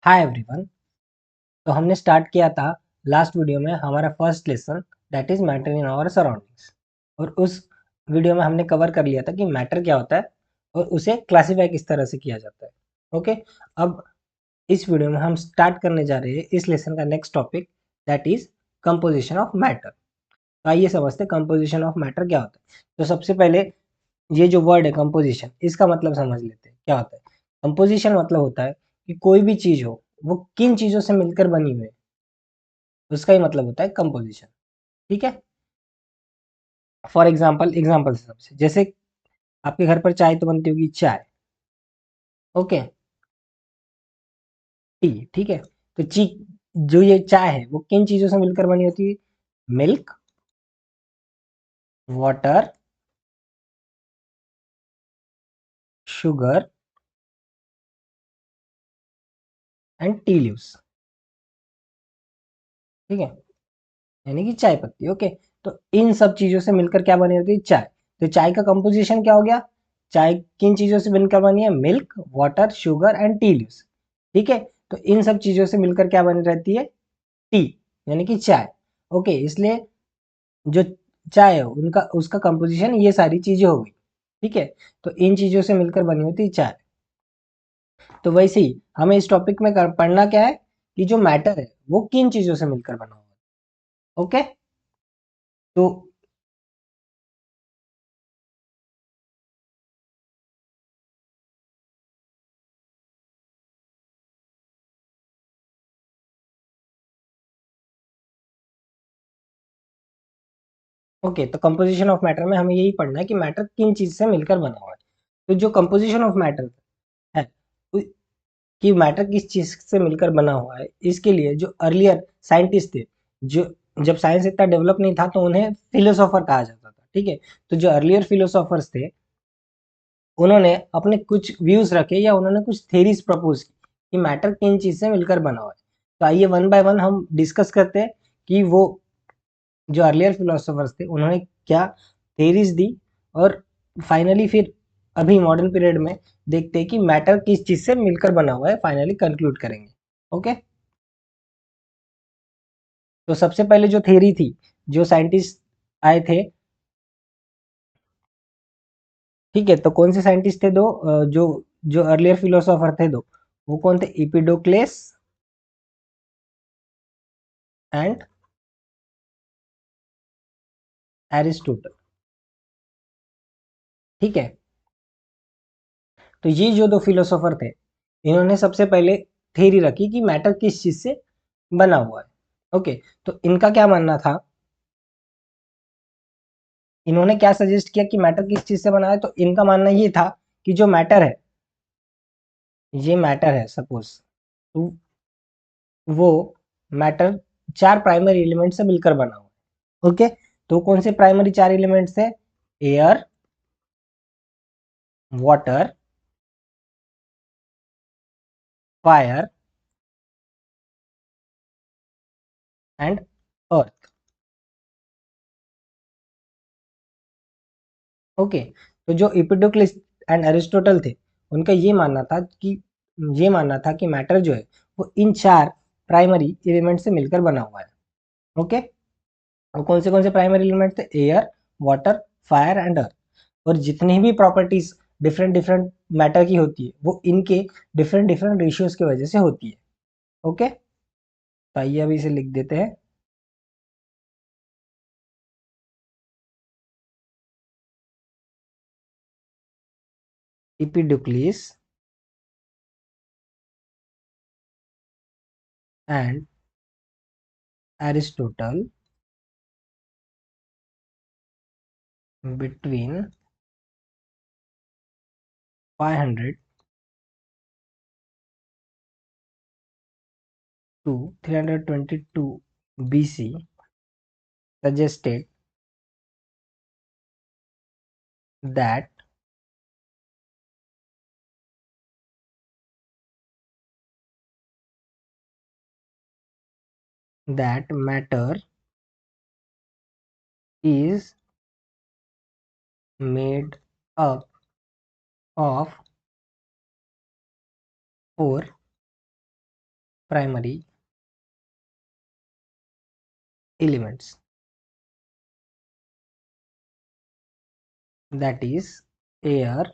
Hi everyone. तो हमने start किया था लास्ट वीडियो में हमारा first lesson that is matter in our surroundings. और उस वीडियो में हमने कवर कर लिया था कि मैटर क्या होता है और उसे क्लासीफाई किस तरह से किया जाता है। ओके, अब इस वीडियो में हम स्टार्ट करने जा रहे हैं इस लेसन का next topic that is composition of matter. तो आइए समझते हैं कंपोजिशन ऑफ मैटर क्या होता है। तो सबसे पहले ये जो वर्ड है कंपोजिशन, इसका मतलब समझ लेते हैं क्या होता है। कंपोजिशन मतलब होता है कि कोई भी चीज हो वो किन चीजों से मिलकर बनी हुई है, उसका ही मतलब होता है कंपोजिशन। ठीक है। फॉर एग्जाम्पल से जैसे आपके घर पर चाय तो बनती होगी, चाय। Okay, T. ठीक है। तो ची जो ये चाय है वो किन चीजों से मिलकर बनी होती है? Milk, water, sugar and tea leaves. ठीक है, यानी कि चाय पत्ती। ओके, तो इन सब चीजों से मिलकर क्या बनी होती है? चाय। तो चाय का कंपोजिशन क्या हो गया? चाय किन चीजों से मिलकर बनी है? Milk, water, sugar and tea leaves. ठीक है, तो इन सब चीजों से मिलकर क्या बनी रहती है? टी, यानी कि चाय। ओके, इसलिए जो चाय है उनका उसका कंपोजिशन ये सारी चीजें हो गई। ठीक है, तो इन चीजों से मिलकर बनी होती है चाय। तो वैसे ही हमें इस टॉपिक में पढ़ना क्या है कि जो मैटर है वो किन चीजों से मिलकर बना हुआ है। ओके, तो ओके, तो कंपोजिशन ऑफ मैटर में हमें यही पढ़ना है कि मैटर किन चीज से मिलकर बना हुआ है। तो जो कंपोजिशन ऑफ मैटर है उ- कि मैटर किस चीज से मिलकर बना हुआ है, इसके लिए जो अर्लियर साइंटिस्ट थे, जो जब साइंस इतना डेवलप नहीं था तो उन्हें फिलोसोफर कहा जाता था। ठीक है, तो जो अर्लियर फिलोसोफर्स थे उन्होंने अपने कुछ व्यूज रखे या उन्होंने कुछ थेरीज प्रपोज की कि मैटर किन चीज से मिलकर बना हुआ है। तो आइए वन बाय वन हम डिस्कस करते हैं कि वो जो अर्लियर फिलोसोफर्स थे उन्होंने क्या थेरीज दी, और फाइनली फिर अभी मॉडर्न पीरियड में देखते हैं कि मैटर किस चीज से मिलकर बना हुआ है, फाइनली कंक्लूड करेंगे। ओके, तो सबसे पहले जो थेरी थी, जो साइंटिस्ट आए थे, ठीक है, तो कौन से साइंटिस्ट थे? जो जो अर्लियर फिलोसोफर थे दो, वो कौन थे? इपिडोक्लेस एंड एरिस्टोटल। ठीक है, तो ये जो दो फिलोसोफर थे इन्होंने सबसे पहले थ्योरी रखी कि मैटर किस चीज से बना हुआ है। ओके, तो इनका क्या मानना था? इन्होंने क्या सजेस्ट किया कि मैटर किस चीज से बना है? तो इनका मानना ये था कि जो मैटर है, ये मैटर है सपोज, तो वो मैटर चार प्राइमरी एलिमेंट से मिलकर बना हुआ है। ओके, तो कौन से प्राइमरी चार एलिमेंट्स है? Air, water, fire and earth. Okay, तो जो इपिडोक्लिस एंड एरिस्टोटल थे उनका ये मानना था कि मैटर जो है वो इन चार प्राइमरी एलिमेंट से मिलकर बना हुआ है। ओके, और कौन से प्राइमरी एलिमेंट थे? Air, water, fire and earth. और जितनी भी प्रॉपर्टीज डिफरेंट डिफरेंट मैटर की होती है वो इनके डिफरेंट डिफरेंट रेशियोज की वजह से होती है। ओके, तो आइए अभी इसे लिख देते हैं। इपिडुक्लिस and Aristotle between 500 to 322 BC suggested that matter is made up of four primary elements, that is air,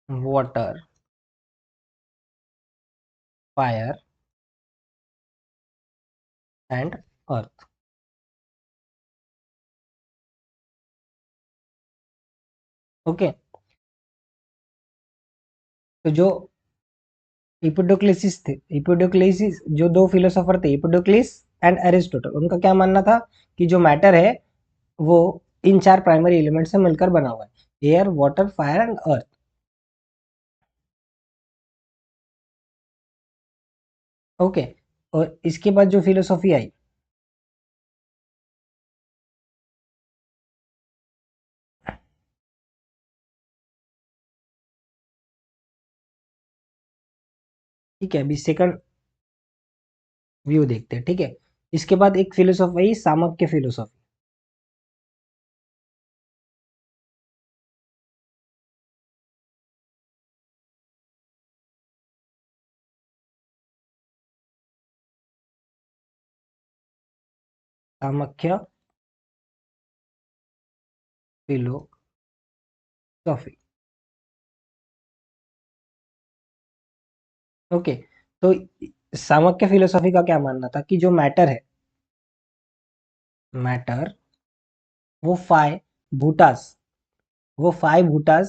water, fire and earth. Okay, तो जो इपोडोक्लेसिस थे, इपोडोक्लेसिस जो दो फिलोसोफर थे, इपोडोक्लिस एंड एरिस्टोटल, उनका क्या मानना था कि जो मैटर है वो इन चार प्राइमरी एलिमेंट से मिलकर बना हुआ है, air, water, fire and earth. Okay, और इसके बाद जो फिलोसॉफी आई, ठीक है, अभी सेकंड व्यू देखते हैं, ठीक है। इसके बाद एक फिलोसॉफी आई, सामक्य फिलोसॉफी। सामख्य फिलोसॉफी। ओके, तो सामख्य फिलोसॉफी का क्या मानना था कि जो मैटर है, मैटर वो फाइव बूटास, वो फाइव बूटास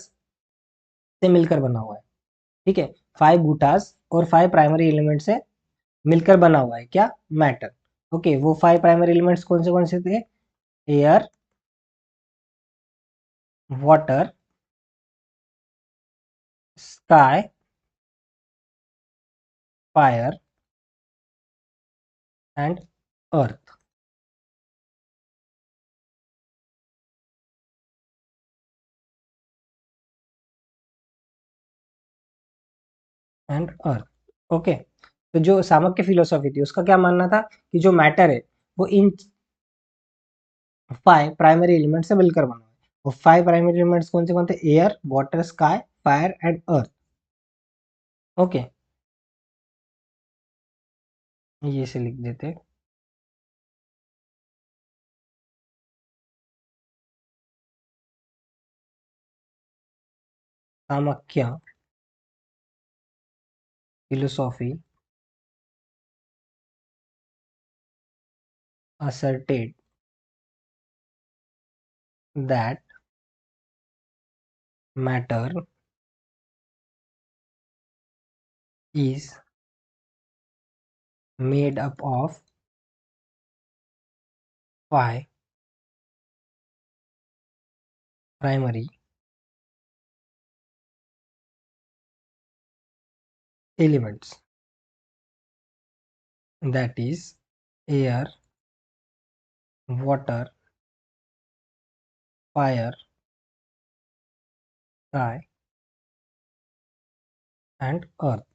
से मिलकर बना हुआ है, ठीक है। फाइव बूटास और फाइव प्राइमरी एलिमेंट से मिलकर बना हुआ है क्या, मैटर। ओके, वो फाइव प्राइमरी एलिमेंट्स कौन से थे, air, water, sky, fire and earth. And earth, okay. तो जो सामक की फिलोसॉफी थी उसका क्या मानना था कि जो मैटर है वो इन फाइव प्राइमरी एलिमेंट से मिलकर बना है। वो फाइव प्राइमरी एलिमेंट्स कौन थे, air, water, sky, fire and earth. Okay, ये से लिख देते, सामख्य philosophy asserted that matter is made up of five primary elements, that is air, water, fire, sky and earth।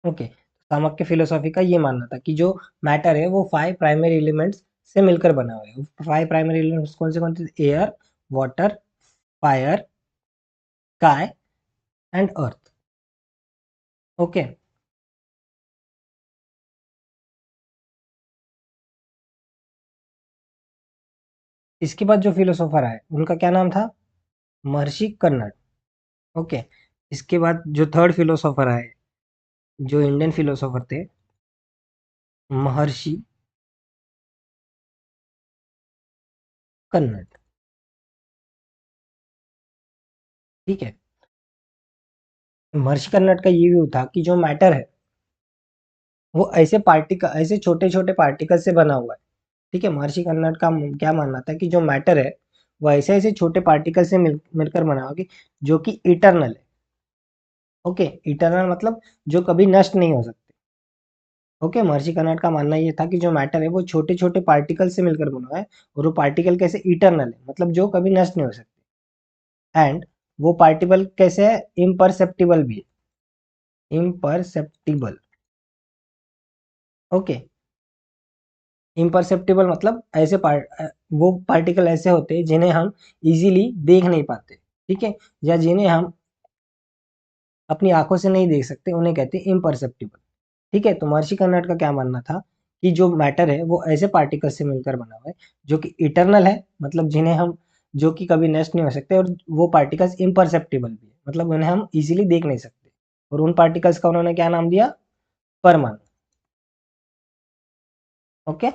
Okay, Samkhya philosophy का ये मानना था कि जो मैटर है वो फाइव प्राइमरी एलिमेंट्स से मिलकर बना हुआ है। फाइव प्राइमरी एलिमेंट्स कौन से, air, water, fire, sky and earth. Okay, इसके बाद जो फिलोसोफर आए उनका क्या नाम था, महर्षि कर्नाड। ओके, इसके बाद जो थर्ड फिलोसोफर आए, जो इंडियन फिलोसोफर थे, महर्षि कन्नड़, ठीक है। महर्षि कन्नड़ का ये व्यू था कि जो मैटर है वो ऐसे पार्टिकल, ऐसे छोटे छोटे पार्टिकल से बना हुआ है, ठीक है। महर्षि कन्नड़ का क्या मानना था कि जो मैटर है वो ऐसे ऐसे छोटे पार्टिकल से मिलकर बना हुआ, जो कि इटरनल है। ओके, इटरनल मतलब जो कभी नष्ट नहीं हो सकते। ओके, महर्षि कन्नड़ का मानना ये था कि जो मैटर है वो छोटे छोटे पार्टिकल से मिलकर बना हुआ है, और वो पार्टिकल कैसे, इटरनल है, मतलब जो कभी नष्ट नहीं हो सकते। एंड वो पार्टिकल कैसे है, इम्परसेप्टिबल भी है, इम्परसेप्टिबल। ओके, इम्परसेप्टिबल मतलब ऐसे वो पार्टिकल ऐसे होते हैं जिन्हें हम इजीली देख नहीं पाते, ठीक है, या जिन्हें हम अपनी आंखों से नहीं देख सकते, उन्हें कहते हैं इम्परसेप्टिबल। ठीक है, तो महर्षि कर्नाड का क्या मानना था कि जो मैटर है वो ऐसे पार्टिकल से मिलकर बना हुआ है जो कि इटरनल है, मतलब जिन्हें हम, जो कि कभी नष्ट नहीं हो सकते, और वो पार्टिकल्स इम्परसेप्टिबल भी है, मतलब उन्हें हम इजीली देख नहीं सकते। और उन पार्टिकल्स का उन्होंने क्या नाम दिया? परमाणु। ओके,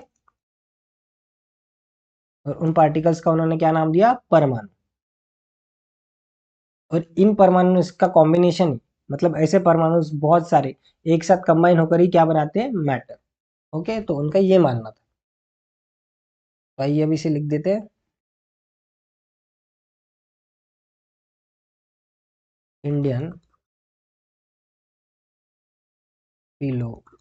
और उन पार्टिकल्स का उन्होंने क्या नाम दिया? परमाणु। और इन परमाणु का कॉम्बिनेशन, मतलब ऐसे परमाणु बहुत सारे एक साथ कंबाइन होकर ही क्या बनाते हैं? मैटर। ओके, तो उनका ये मानना था। तो आइए अब इसे लिख देते हैं। Indian philosopher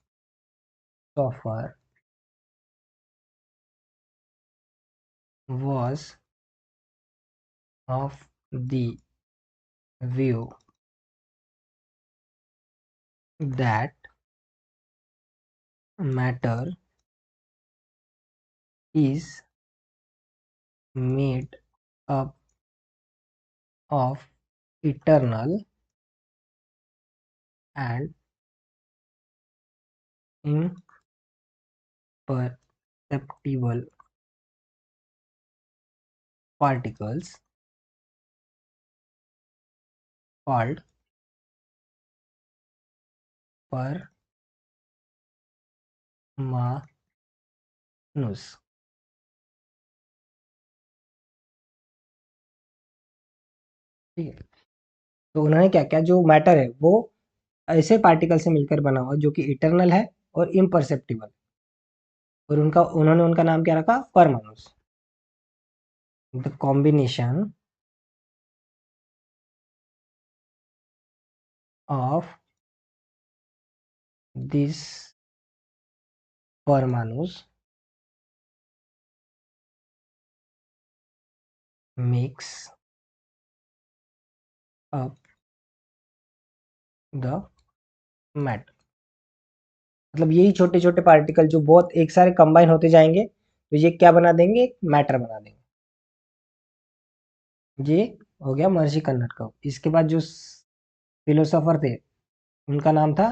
was of the view that matter is made up of eternal and imperceptible particles called परमाणुस। ठीक है, तो उन्होंने क्या किया, जो मैटर है वो ऐसे पार्टिकल से मिलकर बना हुआ जो कि इटरनल है और इम्परसेप्टिबल, और उन्होंने उनका नाम क्या रखा? परमाणुस। द कॉम्बिनेशन ऑफ दिस परमाणुस मेक्स अप द मैटर। मतलब यही छोटे छोटे पार्टिकल जो बहुत एक सारे कंबाइन होते जाएंगे, तो ये क्या बना देंगे? एक मैटर बना देंगे। ये हो गया महर्षि कर्नाड का। इसके बाद जो फिलोसोफर थे उनका नाम था,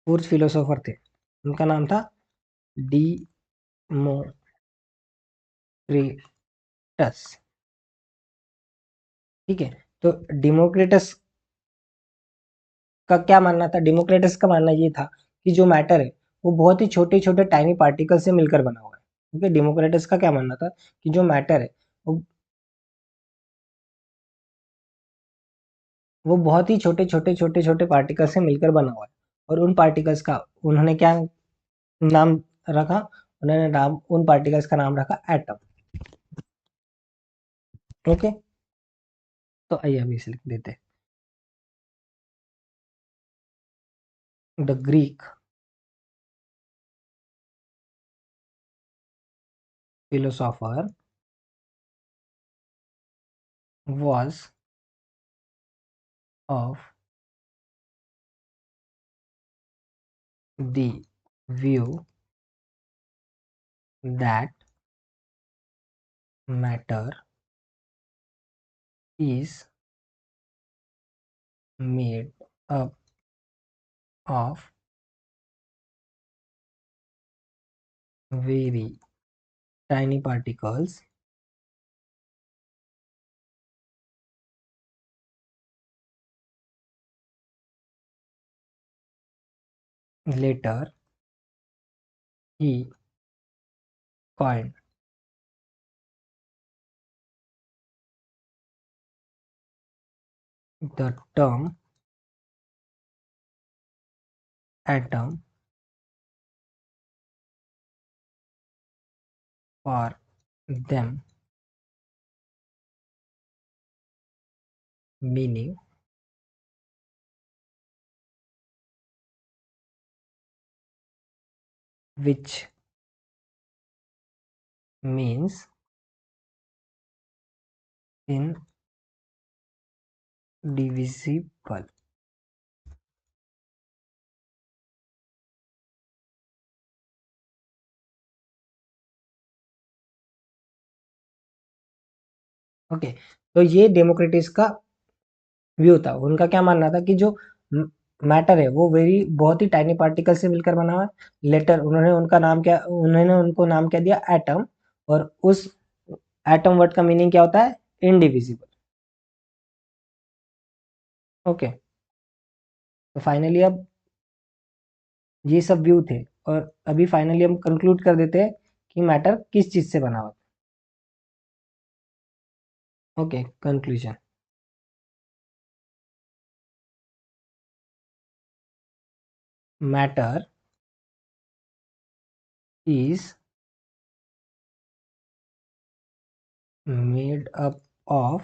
फोर्थ फिलोसोफर थे, उनका नाम था डिमोक्रिटस। ठीक है, तो डिमोक्रिटस का क्या मानना था? डेमोक्रेटस का मानना ये था कि जो मैटर है वो बहुत ही छोटे छोटे टाइनी पार्टिकल से मिलकर बना हुआ है। ओके, डेमोक्रेटस का क्या मानना था कि जो मैटर है वो बहुत ही छोटे छोटे छोटे छोटे पार्टिकल से मिलकर बना हुआ है। और उन पार्टिकल्स का उन्होंने क्या नाम रखा? उन्होंने नाम, उन पार्टिकल्स का नाम रखा एटम। ओके, तो आइए हम इसे लिख देते हैं। The Greek philosopher was of the view that matter is made up of very tiny particles. Later, he coined the term atom for them, meaning which means indivisible. Okay, तो ये democracies का व्यू था। उनका क्या मानना था कि जो मैटर है वो बहुत ही टाइनी पार्टिकल से मिलकर बना हुआ है। लेटर उन्होंने उनको नाम क्या दिया, एटम। और उस एटम वर्ड का मीनिंग क्या होता है, इनडिविजिबल। ओके, तो फाइनली अब ये सब व्यू थे, और अभी फाइनली हम कंक्लूड कर देते हैं कि मैटर किस चीज से बना हुआ है। Okay, conclusion. Matter is made up of,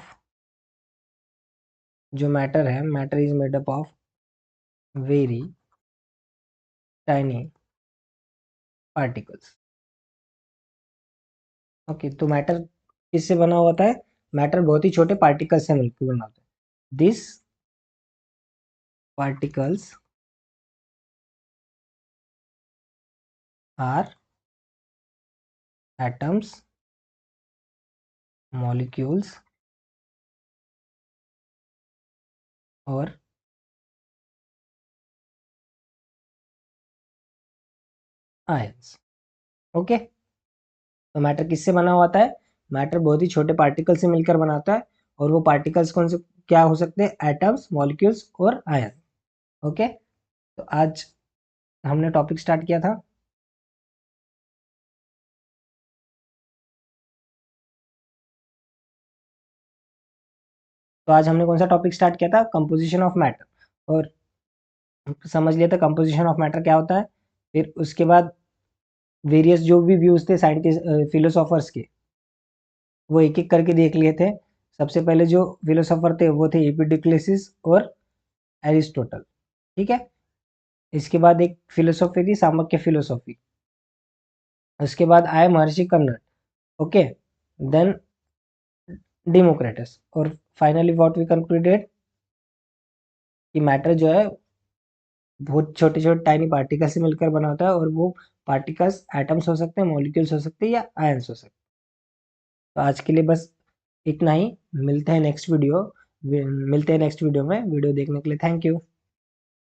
जो मैटर है, matter is made up of very tiny particles. Okay, तो मैटर किससे बना होता है, मैटर बहुत ही छोटे पार्टिकल्स से मिलकर बना होता है। This particles are atoms, molecules और आयंस। ओके, तो मैटर किससे बना हुआ होता है, मैटर बहुत ही छोटे पार्टिकल से मिलकर बनाता है। और वो पार्टिकल्स कौन से क्या हो सकते हैं, एटम्स, मॉलिक्यूल्स और आयन। ओके, तो आज हमने टॉपिक स्टार्ट किया था। तो आज हमने कौन सा टॉपिक स्टार्ट किया था, कंपोजिशन ऑफ मैटर। और समझ लिया था कंपोजिशन ऑफ मैटर क्या होता है। फिर उसके बाद वेरियस जो भी व्यूज थे साइंटिस्ट फिलोसोफर्स के, वो एक एक करके देख लिए थे। सबसे पहले जो फिलोसोफर थे वो थे एपिडिक्लेसिस और एरिस्टोटल। ठीक है, इसके बाद एक फिलोसॉफी थी सामक्य फिलोसॉफी। उसके बाद आए महर्षि कर्णन। ओके, देन डेमोक्रेटस, और फाइनली व्हाट वी कंक्लूडेड कि मैटर जो है बहुत छोटे छोटे टाइनी पार्टिकल से मिलकर बना होता है। और वो पार्टिकल्स एटम्स हो सकते हैं, मॉलिक्यूल्स हो सकते हैं, या आयंस हो सकते हैं। तो आज के लिए बस इतना ही। मिलते हैं नेक्स्ट वीडियो में। वीडियो देखने के लिए थैंक यू।